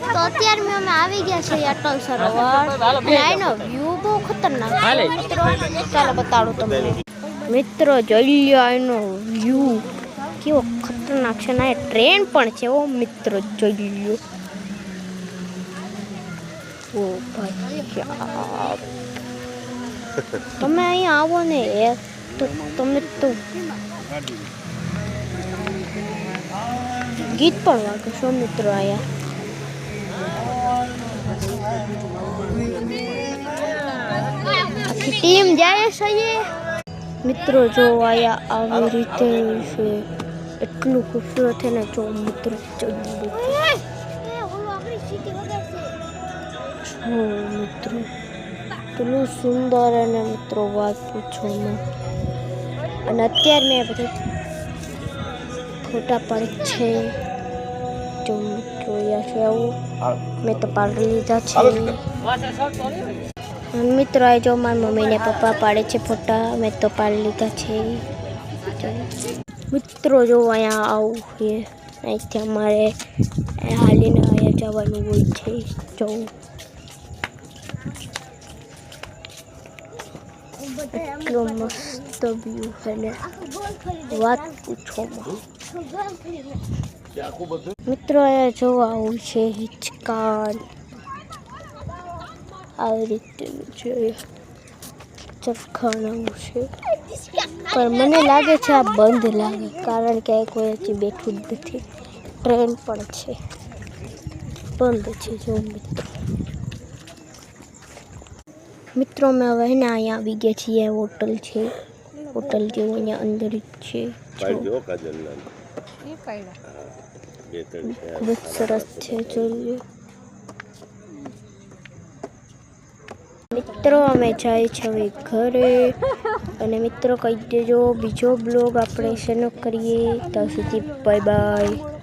તો અત્યારે અમે આવી ગયા છે અટલ સરોવર એનો વ્યૂ બહુ ખતરનાક છે મિત્રો ચાલો બતાડું તમને મિત્રો જોઈ લો એનો વ્યૂ કેવો ખતરનાક છે ને ટ્રેન પણ છે ઓ મિત્રો જોઈ લો ઓ ભાઈ તમે અહીં આવો ને તો તમને તો ગીત પણ વાગે છો મિત્રો અહીંયા ટીમ જાય છે મિત્રો જો આયા આવી રીતે છે એટલું ખૂબસૂરત છે ને જો મિત્રો મિત્રો એટલું સુંદર અને મિત્રો વાત પૂછો અને અત્યારે મેં બધા ફોટા પાડ છે જો મિત્રો અહીંયા છે આવું મેં તો પાડી લીધા છે મિત્રો આ જો મારી મમ્મી ને પપ્પા પાડે છે ફોટા મેં તો પાડી લીધા છે મિત્રો જો અહીંયા આવું છે અહીંથી અમારે હાલીને અહીંયા જવાનું હોય છે જો એટલો મસ્ત વ્યૂ છે ને વાત પૂછો મિત્રો અહીંયા જોવા આવું છે હિચકાન આવી રીતેનું છે ચરખાનું છે પણ મને લાગે છે આ બંધ લાગે કારણ કે કોઈ હજી બેઠું જ નથી ટ્રેન પણ છે બંધ છે જો મિત્રો અમે હવે ને અહીંયા આવી ગયા છીએ હોટલ છે હોટલ જેવું અહીંયા અંદર જ છે ખૂબ જ સરસ છે જોઈએ મિત્રો અમે જાય છે હવે ઘરે અને મિત્રો કહી દેજો બીજો બ્લોગ આપણે શેનો કરીએ ત્યાં સુધી બાય બાય